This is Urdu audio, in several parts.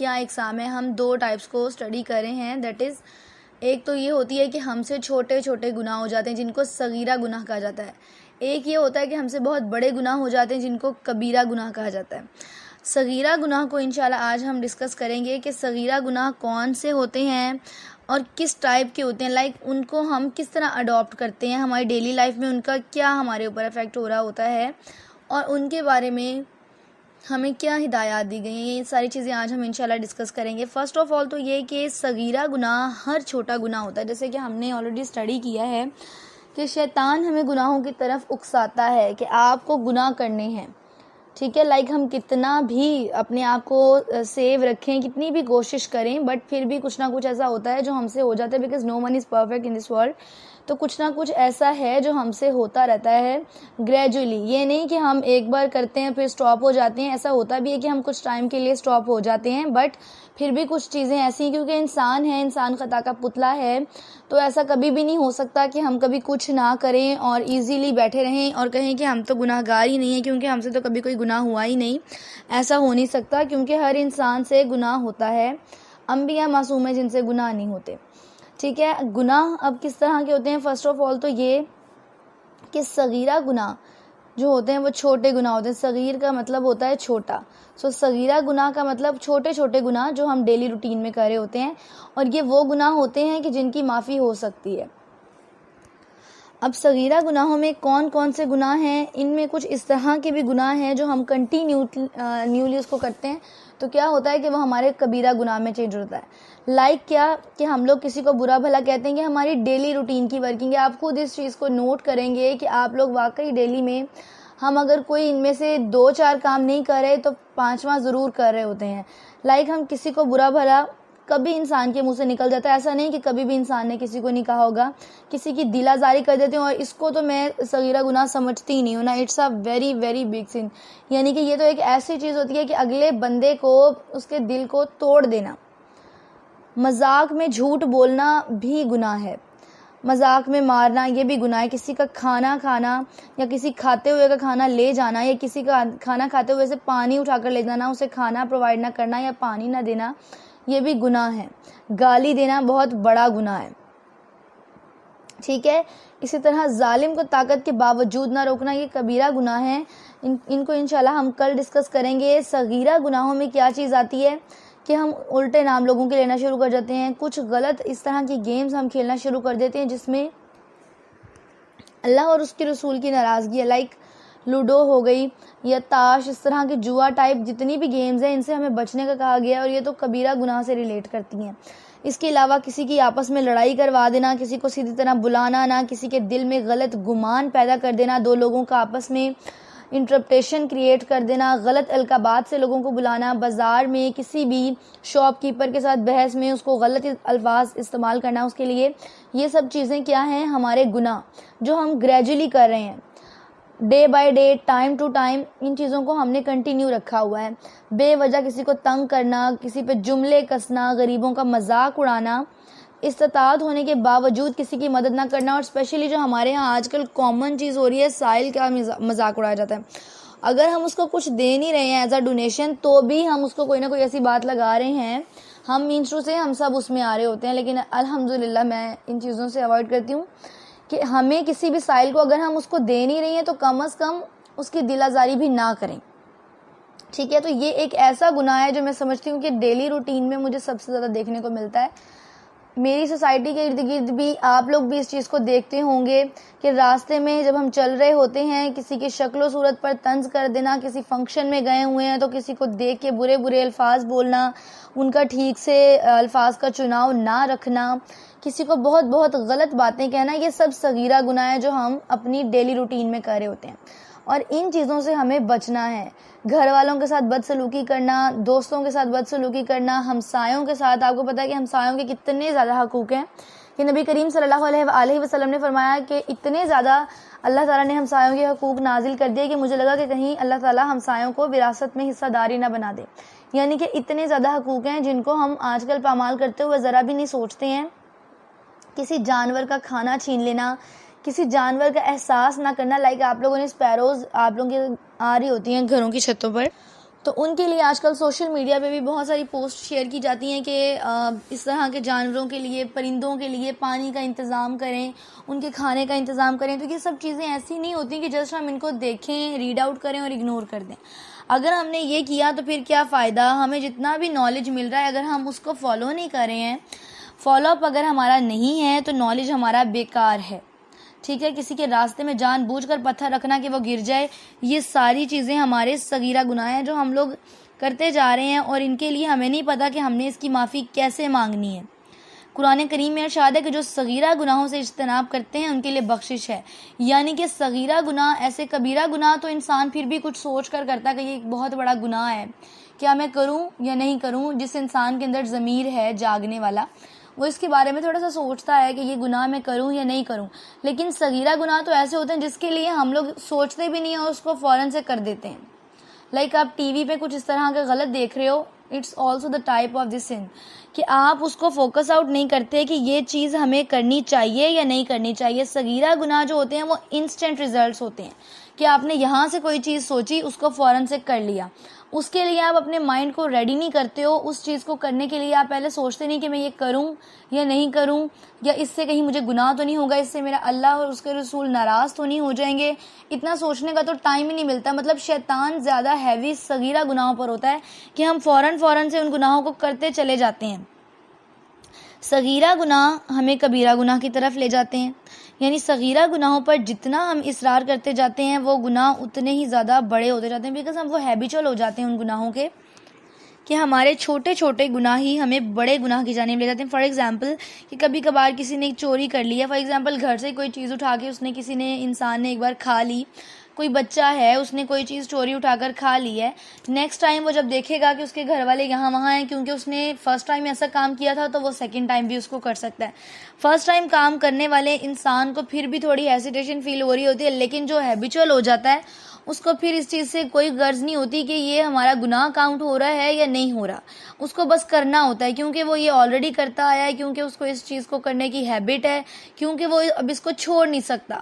کے یہاں ایگزام ہے، ہم 2 ٹائپس کو اسٹڈی کر رہے ہیں. دیٹ از ایک تو یہ ہوتی ہے کہ ہم سے چھوٹے چھوٹے گناہ ہو جاتے ہیں جن کو صغیرہ گناہ کہا جاتا ہے. ایک یہ ہوتا ہے کہ ہم سے بہت بڑے گناہ ہو جاتے ہیں جن کو کبیرہ گناہ کہا جاتا ہے. صغیرہ گناہ کو انشاءاللہ آج ہم ڈسکس کریں گے کہ صغیرہ گناہ کون سے ہوتے ہیں اور کس ٹائپ کے ہوتے ہیں، لائک ان کو ہم کس طرح اڈاپٹ کرتے ہیں ہماری ڈیلی لائف میں، ان کا کیا ہمارے اوپر افیکٹ ہو رہا ہوتا ہے اور ان کے بارے میں ہمیں کیا ہدایات دی گئی ہیں. یہ ساری چیزیں آج ہم انشاءاللہ ڈسکس کریں گے. فرسٹ آف آل تو یہ کہ صغیرہ گناہ ہر چھوٹا گناہ ہوتا ہے، جیسے کہ ہم نے آلریڈی اسٹڈی کیا ہے کہ شیطان ہمیں گناہوں کی طرف اکساتا ہے کہ آپ کو گناہ کرنے ہیں. ٹھیک ہے، لائک ہم کتنا بھی اپنے آپ کو سیو رکھیں، کتنی بھی کوشش کریں، بٹ پھر بھی کچھ نہ کچھ ایسا ہوتا ہے جو ہم سے ہو جاتا ہے، because no one is perfect in this world. تو کچھ نہ کچھ ایسا ہے جو ہم سے ہوتا رہتا ہے گریجولی. یہ نہیں کہ ہم ایک بار کرتے ہیں پھر سٹاپ ہو جاتے ہیں. ایسا ہوتا بھی ہے کہ ہم کچھ ٹائم کے لیے سٹاپ ہو جاتے ہیں، بٹ پھر بھی کچھ چیزیں ایسی ہیں کیونکہ انسان ہے، انسان خطا کا پتلا ہے، تو ایسا کبھی بھی نہیں ہو سکتا کہ ہم کبھی کچھ نہ کریں اور ایزیلی بیٹھے رہیں اور کہیں کہ ہم تو گناہ گار ہی نہیں ہیں کیونکہ ہم سے تو کبھی کوئی گناہ ہوا ہی نہیں. ایسا ہو نہیں سکتا کیونکہ ہر انسان سے گناہ ہوتا ہے. انبیاء معصوم ہیں جن سے گناہ نہیں ہوتے. ٹھیک ہے، گناہ اب کس طرح کے ہوتے ہیں؟ فرسٹ آف آل تو یہ کہ صغیرہ گناہ جو ہوتے ہیں وہ چھوٹے گناہ ہوتے ہیں. صغیر کا مطلب ہوتا ہے چھوٹا. صغیرہ گناہ کا مطلب چھوٹے چھوٹے گناہ جو ہم ڈیلی روٹین میں کر رہے ہوتے ہیں، اور یہ وہ گناہ ہوتے ہیں کہ جن کی معافی ہو سکتی ہے. اب صغیرہ گناہوں میں کون کون سے گناہ ہیں؟ ان میں کچھ اس طرح کے بھی گناہ ہیں جو ہم کنٹینیولی اس کو کرتے ہیں تو کیا ہوتا ہے کہ وہ ہمارے کبیرہ گناہ میں چینج ہوتا ہے. لائک کیا کہ ہم لوگ کسی کو برا بھلا کہتے ہیں کہ ہماری ڈیلی روٹین کی ورکنگ ہے. آپ خود اس چیز کو نوٹ کریں گے کہ آپ لوگ واقعی ڈیلی میں ہم اگر کوئی ان میں سے 2-4 کام نہیں کر رہے تو 5واں ضرور کر رہے ہوتے ہیں. لائک ہم کسی کو برا بھلا کبھی انسان کے منہ سے نکل جاتا ہے. ایسا نہیں کہ کبھی بھی انسان نے کسی کو نہیں کہا ہوگا، کسی کی دل آزاری کر دیتے ہیں، اور اس کو تو میں صغیرہ گناہ سمجھتی ہی نہیں ہوں نا. It's a very very big sin. یعنی کہ یہ تو ایک ایسی چیز ہوتی ہے کہ اگلے بندے کو اس کے دل کو توڑ دینا. مذاق میں جھوٹ بولنا بھی گناہ ہے. مذاق میں مارنا یہ بھی گناہ ہے. کسی کا کھانا کھانا یا کسی کھاتے ہوئے کا کھانا لے جانا یا کسی کا کھانا کھاتے ہوئے سے پانی اٹھا کر لے جانا، اسے کھانا پرووائڈ نہ کرنا یا پانی نہ دینا، یہ بھی گناہ ہے. گالی دینا بہت بڑا گناہ ہے. ٹھیک ہے، اسی طرح ظالم کو طاقت کے باوجود نہ روکنا، یہ کبیرہ گناہ ہے. ان کو انشاءاللہ ہم کل ڈسکس کریں گے. صغیرہ گناہوں میں کیا چیز آتی ہے کہ ہم الٹے نام لوگوں کے لینا شروع کر جاتے ہیں. کچھ غلط اس طرح کی گیمز ہم کھیلنا شروع کر دیتے ہیں جس میں اللہ اور اس کے رسول کی ناراضگی ہے. لائک لوڈو ہو گئی یا تاش، اس طرح کے جوا ٹائپ جتنی بھی گیمز ہیں ان سے ہمیں بچنے کا کہا گیا ہے، اور یہ تو کبیرہ گناہ سے ریلیٹ کرتی ہیں. اس کے علاوہ کسی کی آپس میں لڑائی کروا دینا، کسی کو سیدھی طرح بلانا نہ، کسی کے دل میں غلط گمان پیدا کر دینا، 2 لوگوں کا آپس میں انٹرپٹیشن کریٹ کر دینا، غلط القابات سے لوگوں کو بلانا، بازار میں کسی بھی شاپ کیپر کے ساتھ بحث میں اس کو غلط الفاظ استعمال کرنا اس کے لیے. یہ سب چیزیں کیا ہیں؟ ہمارے گناہ جو ہم گریجولی کر رہے ہیں، day by day, time to time. ان چیزوں کو ہم نے کنٹینیو رکھا ہوا ہے. بے وجہ کسی کو تنگ کرنا، کسی پہ جملے کسنا، غریبوں کا مذاق اڑانا، استطاعت ہونے کے باوجود کسی کی مدد نہ کرنا، اور اسپیشلی جو ہمارے ہاں آج کل کامن چیز ہو رہی ہے، سائل کا مذاق اڑایا جاتا ہے. اگر ہم اس کو کچھ دے نہیں رہے ہیں ایز اے ڈونیشن تو بھی ہم اس کو کوئی نہ کوئی ایسی بات لگا رہے ہیں. ہم مینسٹرو سے ہم سب اس میں آ رہے ہوتے ہیں، لیکن الحمدللہ میں ان چیزوں سے اوائڈ کرتی ہوں کہ ہمیں کسی بھی سائل کو اگر ہم اس کو دے نہیں رہے ہیں تو کم از کم اس کی دل آزاری بھی نہ کریں. ٹھیک ہے، تو یہ ایک ایسا گناہ ہے جو میں سمجھتی ہوں کہ ڈیلی روٹین میں مجھے سب سے زیادہ دیکھنے کو ملتا ہے. میری سوسائٹی کے ارد گرد بھی آپ لوگ بھی اس چیز کو دیکھتے ہوں گے کہ راستے میں جب ہم چل رہے ہوتے ہیں کسی کی شکل و صورت پر طنز کر دینا، کسی فنکشن میں گئے ہوئے ہیں تو کسی کو دیکھ کے برے برے الفاظ بولنا، ان کا ٹھیک سے الفاظ کا چناؤ نہ رکھنا، کسی کو بہت بہت غلط باتیں کہنا، یہ سب صغیرہ گناہ ہے جو ہم اپنی ڈیلی روٹین میں کر رہے ہوتے ہیں. اور ان چیزوں سے ہمیں بچنا ہے. گھر والوں کے ساتھ بدسلوکی کرنا، دوستوں کے ساتھ بدسلوکی کرنا، ہمسایوں کے ساتھ. آپ کو پتہ ہے کہ ہمسایوں کے کتنے زیادہ حقوق ہیں کہ نبی کریم صلی اللہ علیہ وسلم نے فرمایا کہ اتنے زیادہ اللہ تعالیٰ نے ہمسایوں کے حقوق نازل کر دیے کہ مجھے لگا کہ کہیں اللہ تعالیٰ ہمسایوں کو وراثت میں حصہ داری نہ بنا دے. یعنی کہ اتنے زیادہ حقوق ہیں جن کو ہم آج کل پامال کرتے ہوئے ذرا بھی نہیں سوچتے ہیں. کسی جانور کا کھانا چھین لینا، کسی جانور کا احساس نہ کرنا. لائک آپ لوگوں نے اسپیروز آپ لوگوں کی آ رہی ہوتی ہیں گھروں کی چھتوں پر، تو ان کے لیے آج کل سوشل میڈیا پہ بھی بہت ساری پوسٹ شیئر کی جاتی ہیں کہ اس طرح کے جانوروں کے لیے، پرندوں کے لیے پانی کا انتظام کریں، ان کے کھانے کا انتظام کریں. تو یہ سب چیزیں ایسی نہیں ہوتی کہ جسٹ ہم ان کو دیکھیں، ریڈ آؤٹ کریں اور اگنور کر دیں. اگر ہم نے یہ کیا تو پھر کیا فائدہ؟ ہمیں جتنا بھی نالج مل رہا ہے اگر ہم اس کو فالو نہیں کر رہے ہیں، فالو اپ اگر ہمارا نہیں ہے تو نالج ہمارا بیکار ہے. ٹھیک ہے، کسی کے راستے میں جان بوجھ کر پتھر رکھنا کہ وہ گر جائے، یہ ساری چیزیں ہمارے صغیرہ گناہ ہیں جو ہم لوگ کرتے جا رہے ہیں، اور ان کے لیے ہمیں نہیں پتہ کہ ہم نے اس کی معافی کیسے مانگنی ہے. قرآن کریم میں ارشاد ہے کہ جو صغیرہ گناہوں سے اجتناب کرتے ہیں ان کے لیے بخشش ہے. یعنی کہ صغیرہ گناہ، ایسے کبیرہ گناہ تو انسان پھر بھی کچھ سوچ کر کرتا ہے کہ یہ ایک بہت بڑا گناہ ہے، کیا میں کروں یا نہیں کروں. جس انسان کے اندر ضمیر ہے جاگنے والا، وہ اس کے بارے میں تھوڑا سا سوچتا ہے کہ یہ گناہ میں کروں یا نہیں کروں. لیکن صغیرہ گناہ تو ایسے ہوتے ہیں جس کے لیے ہم لوگ سوچتے بھی نہیں اور اس کو فوراً سے کر دیتے ہیں. لائک آپ ٹی وی پہ کچھ اس طرح کا غلط دیکھ رہے ہو، it's also the type of this sin, کہ آپ اس کو فوکس آؤٹ نہیں کرتے کہ یہ چیز ہمیں کرنی چاہیے یا نہیں کرنی چاہیے. صغیرہ گناہ جو ہوتے ہیں وہ انسٹنٹ ریزلٹس ہوتے ہیں کہ آپ نے یہاں سے کوئی چیز سوچی، اس کو فوراً سے کر لیا. اس کے لیے آپ اپنے مائنڈ کو ریڈی نہیں کرتے ہو. اس چیز کو کرنے کے لیے آپ پہلے سوچتے نہیں کہ میں یہ کروں یا نہیں کروں، یا اس سے کہیں مجھے گناہ تو نہیں ہوگا، اس سے میرا اللہ اور اس کے رسول ناراض تو نہیں ہو جائیں گے. اتنا سوچنے کا تو ٹائم ہی نہیں ملتا. مطلب شیطان زیادہ ہیوی صغیرہ گناہوں پر ہوتا ہے کہ ہم فوراً سے ان گناہوں کو کرتے چلے جاتے ہیں. صغیرہ گناہ ہمیں کبیرہ گناہ کی طرف لے جاتے ہیں. یعنی صغیرہ گناہوں پر جتنا ہم اصرار کرتے جاتے ہیں وہ گناہ اتنے ہی زیادہ بڑے ہوتے جاتے ہیں، بیکاز ہم وہ ہیبیچول ہو جاتے ہیں ان گناہوں کے، کہ ہمارے چھوٹے چھوٹے گناہ ہی ہمیں بڑے گناہ کی جانب لے جاتے ہیں. فار ایگزامپل کہ کبھی کبھار کسی نے چوری کر لی ہے، فار ایگزامپل گھر سے کوئی چیز اٹھا کے اس نے کسی نے انسان نے ایک بار کھا لی. کوئی بچہ ہے، اس نے کوئی چیز چوری اٹھا کر کھا لی ہے. نیکسٹ ٹائم وہ جب دیکھے گا کہ اس کے گھر والے یہاں وہاں ہیں، کیونکہ اس نے فرسٹ ٹائم ایسا کام کیا تھا تو وہ سیکنڈ ٹائم بھی اس کو کر سکتا ہے. فرسٹ ٹائم کام کرنے والے انسان کو پھر بھی تھوڑی ہیسیٹیشن فیل ہو رہی ہوتی ہے، لیکن جو ہیبیچول ہو جاتا ہے اس کو پھر اس چیز سے کوئی غرض نہیں ہوتی کہ یہ ہمارا گناہ کاؤنٹ ہو رہا ہے یا نہیں ہو رہا. اس کو بس کرنا ہوتا ہے، کیونکہ وہ یہ آلریڈی کرتا آیا ہے، کیونکہ اس کو اس چیز کو کرنے کی ہیبٹ ہے، کیونکہ وہ اب اس کو چھوڑ نہیں سکتا.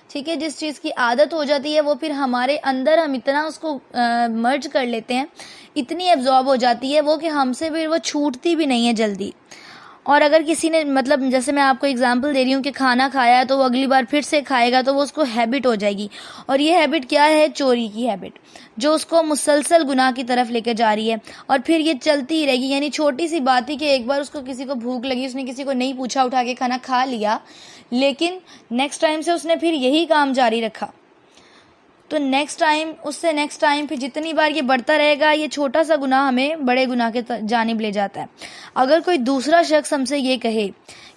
ٹھیک ہے، جس چیز کی عادت ہو جاتی ہے وہ پھر ہمارے اندر ہم اتنا اس کو مرج کر لیتے ہیں، اتنی ایبزارب ہو جاتی ہے وہ کہ ہم سے پھر وہ چھوٹتی بھی نہیں ہے جلدی. اور اگر کسی نے مطلب جیسے میں آپ کو اگزامپل دے رہی ہوں کہ کھانا کھایا ہے تو وہ اگلی بار پھر سے کھائے گا تو وہ اس کو ہیبٹ ہو جائے گی. اور یہ ہیبٹ کیا ہے؟ چوری کی ہیبٹ، جو اس کو مسلسل گناہ کی طرف لے کے جا رہی ہے، اور پھر یہ چلتی ہی رہے گی. یعنی چھوٹی سی بات ہی کہ ایک بار اس کو کسی کو بھوک لگی، اس نے کسی کو نہیں پوچھا، اٹھا کے کھانا کھا لیا، لیکن نیکسٹ ٹائم سے اس نے پھر یہی کام جاری رکھا. تو نیکسٹ ٹائم، اس سے نیکسٹ ٹائم، پھر جتنی بار یہ بڑھتا رہے گا، یہ چھوٹا سا گناہ ہمیں بڑے گناہ کے جانب لے جاتا ہے. اگر کوئی دوسرا شخص ہم سے یہ کہے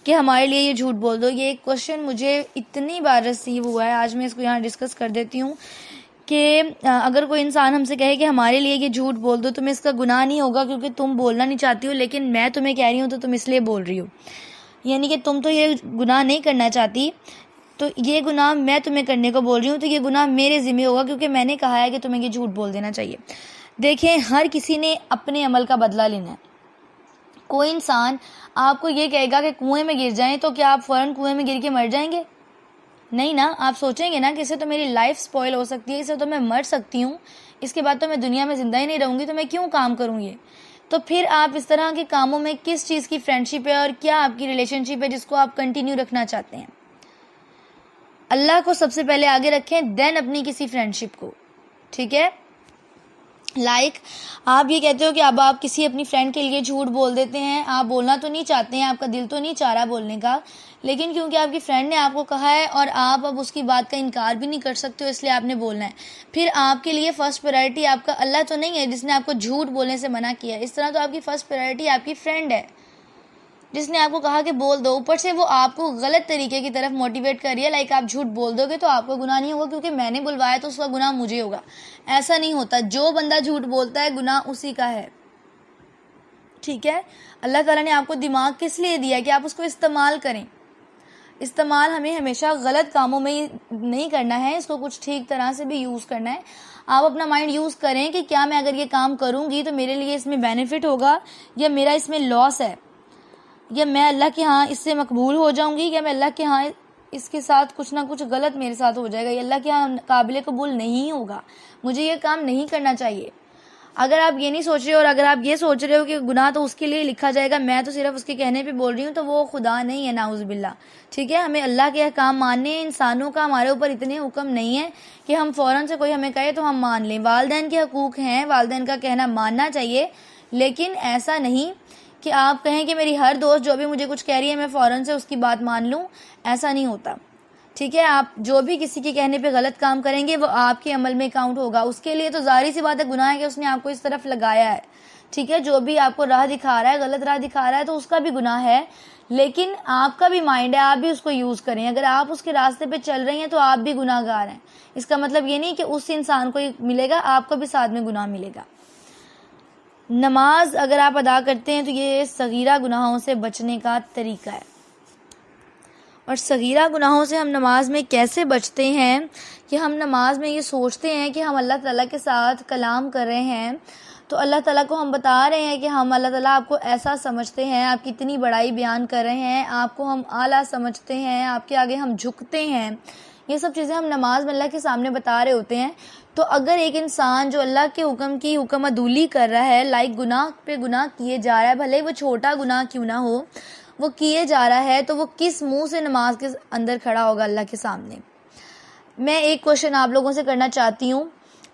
کہ ہمارے لیے یہ جھوٹ بول دو، یہ ایک کوشچن مجھے اتنی بار ریسیو ہوا ہے، آج میں اس کو یہاں ڈسکس کر دیتی ہوں کہ اگر کوئی انسان ہم سے کہے کہ ہمارے لیے یہ جھوٹ بول دو، تمہیں اس کا گناہ نہیں ہوگا کیونکہ تم بولنا نہیں چاہتی ہو، لیکن میں تمہیں کہہ رہی ہوں تو تم اس لیے بول رہی ہو. یعنی کہ تم تو یہ گناہ نہیں کرنا چاہتی، تو یہ گناہ میں تمہیں کرنے کو بول رہی ہوں، تو یہ گناہ میرے ذمہ ہوگا کیونکہ میں نے کہا ہے کہ تمہیں یہ جھوٹ بول دینا چاہیے. دیکھیں، ہر کسی نے اپنے عمل کا بدلہ لینا ہے. کوئی انسان آپ کو یہ کہے گا کہ کنویں میں گر جائیں تو کیا آپ فوراً کنویں میں گر کے مر جائیں گے؟ نہیں نا. آپ سوچیں گے نا کہ اس سے تو میری لائف سپوائل ہو سکتی ہے، اس سے تو میں مر سکتی ہوں، اس کے بعد تو میں دنیا میں زندہ ہی نہیں رہوں گی، تو میں کیوں کام کروں یہ؟ تو پھر آپ اس طرح کے کاموں میں کس چیز کی فرینڈ شپ ہے اور کیا آپ کی ریلیشن شپ ہے جس کو آپ کنٹینیو رکھنا چاہتے ہیں؟ اللہ کو سب سے پہلے آگے رکھیں، دین اپنی کسی فرینڈ شپ کو. ٹھیک ہے، لائک آپ یہ کہتے ہو کہ اب آپ کسی اپنی فرینڈ کے لیے جھوٹ بول دیتے ہیں، آپ بولنا تو نہیں چاہتے ہیں، آپ کا دل تو نہیں چاہ رہا بولنے کا، لیکن کیونکہ آپ کی فرینڈ نے آپ کو کہا ہے اور آپ اب اس کی بات کا انکار بھی نہیں کر سکتے ہو، اس لیے آپ نے بولنا ہے. پھر آپ کے لیے فرسٹ پرائرٹی آپ کا اللہ تو نہیں ہے جس نے آپ کو جھوٹ بولنے سے منع کیا ہے. اس طرح تو آپ کی فرسٹ پرائرٹی آپ کی فرینڈ ہے جس نے آپ کو کہا کہ بول دو. اوپر سے وہ آپ کو غلط طریقے کی طرف موٹیویٹ کر رہی ہے، لائک آپ جھوٹ بول دو گے تو آپ کو گناہ نہیں ہوگا کیونکہ میں نے بلوایا تو اس کا گناہ مجھے ہوگا. ایسا نہیں ہوتا. جو بندہ جھوٹ بولتا ہے گناہ اسی کا ہے. ٹھیک ہے، اللہ تعالیٰ نے آپ کو دماغ کس لیے دیا کہ آپ اس کو استعمال کریں. استعمال ہمیں ہمیشہ غلط کاموں میں نہیں کرنا ہے، اس کو کچھ ٹھیک طرح سے بھی یوز کرنا ہے. آپ اپنا مائنڈ یوز کریں کہ کیا میں اگر یہ کام کروں گی تو میرے لیے اس میں بینیفٹ ہوگا یا میرا اس میں لاس ہے، یا میں اللہ کے ہاں اس سے مقبول ہو جاؤں گی، یا میں اللہ کے ہاں اس کے ساتھ کچھ نہ کچھ غلط میرے ساتھ ہو جائے گا، یا اللہ کے ہاں قابل قبول نہیں ہوگا، مجھے یہ کام نہیں کرنا چاہیے. اگر آپ یہ نہیں سوچ رہے اور اگر آپ یہ سوچ رہے ہو کہ گناہ تو اس کے لیے لکھا جائے گا، میں تو صرف اس کے کہنے پہ بول رہی ہوں، تو وہ خدا نہیں ہے، نعوذ باللہ. ٹھیک ہے، ہمیں اللہ کے احکام ماننے ہیں. انسانوں کا ہمارے اوپر اتنے حکم نہیں ہے کہ ہم فوراً سے کوئی ہمیں کہے تو ہم مان لیں. والدین کے حقوق ہیں، والدین کا کہنا ماننا چاہیے، لیکن ایسا نہیں کہ آپ کہیں کہ میری ہر دوست جو بھی مجھے کچھ کہہ رہی ہے میں فوراً سے اس کی بات مان لوں. ایسا نہیں ہوتا. ٹھیک ہے، آپ جو بھی کسی کے کہنے پہ غلط کام کریں گے وہ آپ کے عمل میں کاؤنٹ ہوگا. اس کے لیے تو ظاہری سی بات ہے، گناہ ہے کہ اس نے آپ کو اس طرف لگایا ہے. ٹھیک ہے، جو بھی آپ کو راہ دکھا رہا ہے، غلط راہ دکھا رہا ہے، تو اس کا بھی گناہ ہے، لیکن آپ کا بھی مائنڈ ہے، آپ بھی اس کو یوز کریں. اگر آپ اس کے راستے پہ چل رہی ہیں تو آپ بھی گناہ گار ہیں. اس کا مطلب یہ نہیں کہ اس انسان کو ہی ملے گا، آپ کو بھی ساتھ میں گناہ ملے گا. نماز اگر آپ ادا کرتے ہیں تو یہ صغیرہ گناہوں سے بچنے کا طریقہ ہے. اور صغیرہ گناہوں سے ہم نماز میں کیسے بچتے ہیں کہ ہم نماز میں یہ سوچتے ہیں کہ ہم اللہ تعالیٰ کے ساتھ کلام کر رہے ہیں، تو اللہ تعالیٰ کو ہم بتا رہے ہیں کہ ہم اللہ تعالیٰ آپ کو ایسا سمجھتے ہیں، آپ کی اتنی بڑائی بیان کر رہے ہیں، آپ کو ہم اعلیٰ سمجھتے ہیں، آپ کے آگے ہم جھکتے ہیں. یہ سب چیزیں ہم نماز میں اللہ کے سامنے بتا رہے ہوتے ہیں. تو اگر ایک انسان جو اللہ کے حکم کی حکم عدولی کر رہا ہے، لائک گناہ پہ گناہ کیے جا رہا ہے، بھلے وہ چھوٹا گناہ کیوں نہ ہو، وہ کیے جا رہا ہے، تو وہ کس منہ سے نماز کے اندر کھڑا ہوگا اللہ کے سامنے. میں ایک کوشچن آپ لوگوں سے کرنا چاہتی ہوں.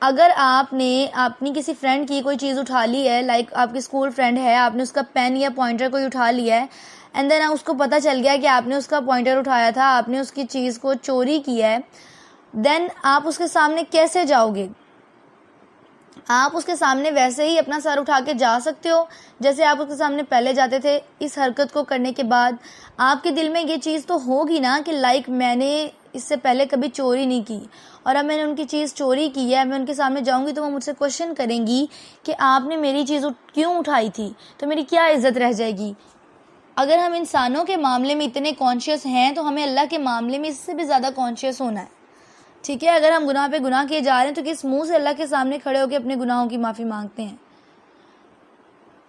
اگر آپ نے اپنی کسی فرینڈ کی کوئی چیز اٹھا لی ہے، لائک آپ کی اسکول فرینڈ ہے، آپ نے اس کا پین یا پوائنٹر کوئی اٹھا لیا ہے، اینڈ دین اس کو پتہ چل گیا کہ آپ نے اس کا پوائنٹر اٹھایا تھا، آپ نے اس کی چیز کو چوری کیا ہے، دین آپ اس کے سامنے کیسے جاؤ گے؟ آپ اس کے سامنے ویسے ہی اپنا سر اٹھا کے جا سکتے ہو جیسے آپ اس کے سامنے پہلے جاتے تھے. اس حرکت کو کرنے کے بعد آپ کے دل میں یہ چیز تو ہوگی نا کہ لائک میں نے اس سے پہلے کبھی چوری نہیں کی، اور اب میں نے ان کی چیز چوری کی ہے، میں ان کے سامنے جاؤں گی تو وہ مجھ سے کوشچن کریں گی کہ آپ نے میری چیز کیوں اٹھائی تھی، تو میری کیا عزت رہ جائے گی. اگر ہم انسانوں کے معاملے میں اتنے کانشیس ہیں تو ہمیں اللہ کے معاملے میں اس سے بھی زیادہ کانشیس ہونا ہے. ٹھیک ہے، اگر ہم گناہ پہ گناہ کیے جا رہے ہیں تو کس منہ سے اللہ کے سامنے کھڑے ہو کے اپنے گناہوں کی معافی مانگتے ہیں؟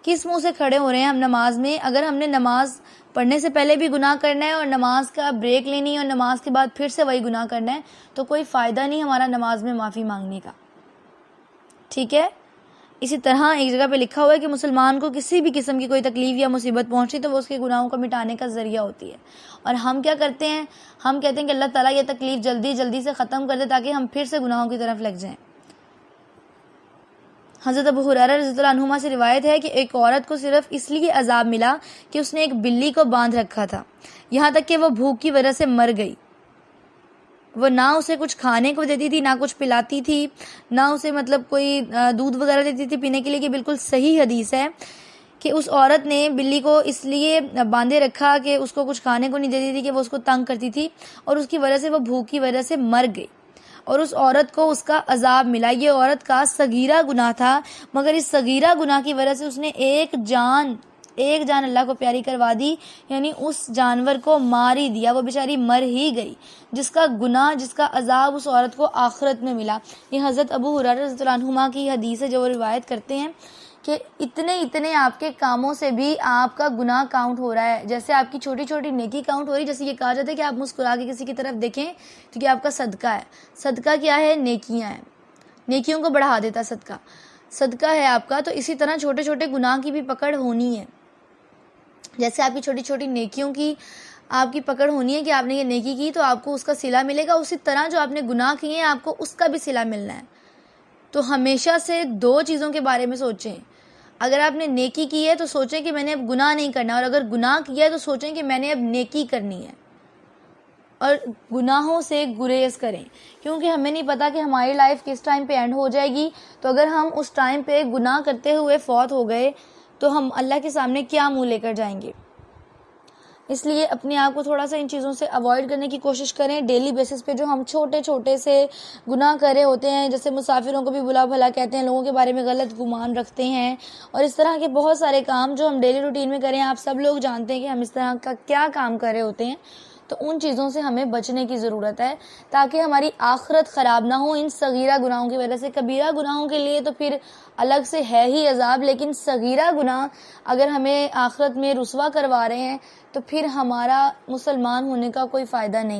کس منہ سے کھڑے ہو رہے ہیں ہم نماز میں؟ اگر ہم نے نماز پڑھنے سے پہلے بھی گناہ کرنا ہے اور نماز کا بریک لینی ہے اور نماز کے بعد پھر سے وہی گناہ کرنا ہے، تو کوئی فائدہ نہیں ہمارا نماز میں معافی مانگنے کا. ٹھیک ہے، اسی طرح ایک جگہ پہ لکھا ہوا ہے کہ مسلمان کو کسی بھی قسم کی کوئی تکلیف یا مصیبت پہنچی تو وہ اس کے گناہوں کو مٹانے کا ذریعہ ہوتی ہے. اور ہم کیا کرتے ہیں؟ ہم کہتے ہیں کہ اللہ تعالیٰ یہ تکلیف جلدی جلدی سے ختم کر دے تاکہ ہم پھر سے گناہوں کی طرف لگ جائیں. حضرت ابو ہریرہ رضی اللہ عنہما سے روایت ہے کہ ایک عورت کو صرف اس لیے عذاب ملا کہ اس نے ایک بلی کو باندھ رکھا تھا، یہاں تک کہ وہ بھوک کی وجہ سے مر گئی. وہ نہ اسے کچھ کھانے کو دیتی تھی، نہ کچھ پلاتی تھی، نہ اسے کوئی دودھ وغیرہ دیتی تھی پینے کے لیے. کہ بالکل صحیح حدیث ہے کہ اس عورت نے بلی کو اس لیے باندھے رکھا کہ اس کو کچھ کھانے کو نہیں دیتی تھی، کہ وہ اس کو تنگ کرتی تھی، اور اس کی وجہ سے وہ بھوک کی وجہ سے مر گئی، اور اس عورت کو اس کا عذاب ملا. یہ عورت کا صغیرہ گناہ تھا، مگر اس صغیرہ گناہ کی وجہ سے اس نے ایک جان اللہ کو پیاری کروا دی، یعنی اس جانور کو مار ہی دیا، وہ بیچاری مر ہی گئی، جس کا گناہ، جس کا عذاب اس عورت کو آخرت میں ملا. یہ حضرت ابو ہریرہ رضی اللہ عنہما کی حدیث ہے جو وہ روایت کرتے ہیں کہ اتنے آپ کے کاموں سے بھی آپ کا گناہ کاؤنٹ ہو رہا ہے. جیسے آپ کی چھوٹی چھوٹی نیکی کاؤنٹ ہو رہی ہے. جیسے یہ کہا جاتا ہے کہ آپ مسکرا کے کسی کی طرف دیکھیں کیونکہ آپ کا صدقہ ہے. صدقہ کیا ہے؟ نیکیاں ہیں، نیکیوں کو بڑھا دیتا صدقہ ہے آپ کا. تو اسی طرح چھوٹے چھوٹے گناہ کی بھی پکڑ ہونی ہے. جیسے آپ کی چھوٹی چھوٹی نیکیوں کی آپ کی پکڑ ہونی ہے کہ آپ نے یہ نیکی کی تو آپ کو اس کا صلہ ملے گا، اسی طرح جو آپ نے گناہ کیے ہیں آپ کو اس کا بھی صلہ ملنا ہے. تو ہمیشہ سے دو چیزوں کے بارے میں سوچیں. اگر آپ نے نیکی کی ہے تو سوچیں کہ میں نے اب گناہ نہیں کرنا، اور اگر گناہ کیا ہے تو سوچیں کہ میں نے اب نیکی کرنی ہے، اور گناہوں سے گریز کریں، کیونکہ ہمیں نہیں پتا کہ ہماری لائف کس ٹائم پہ اینڈ ہو جائے گی. تو اگر ہم اس ٹائم پہ گناہ کرتے ہوئے فوت ہو گئے تو ہم اللہ کے سامنے کیا منہ لے کر جائیں گے؟ اس لیے اپنے آپ کو تھوڑا سا ان چیزوں سے اوائڈ کرنے کی کوشش کریں. ڈیلی بیسس پہ جو ہم چھوٹے چھوٹے سے گناہ کر رہے ہوتے ہیں، جیسے مسافروں کو بھی بلا بھلا کہتے ہیں، لوگوں کے بارے میں غلط گمان رکھتے ہیں، اور اس طرح کے بہت سارے کام جو ہم ڈیلی روٹین میں کریں. آپ سب لوگ جانتے ہیں کہ ہم اس طرح کا کیا کام کر رہے ہوتے ہیں. تو ان چیزوں سے ہمیں بچنے کی ضرورت ہے تاکہ ہماری آخرت خراب نہ ہو ان صغیرہ گناہوں کی وجہ سے. کبیرہ گناہوں کے لیے تو پھر الگ سے ہے ہی عذاب، لیکن صغیرہ گناہ اگر ہمیں آخرت میں رسوا کروا رہے ہیں تو پھر ہمارا مسلمان ہونے کا کوئی فائدہ نہیں.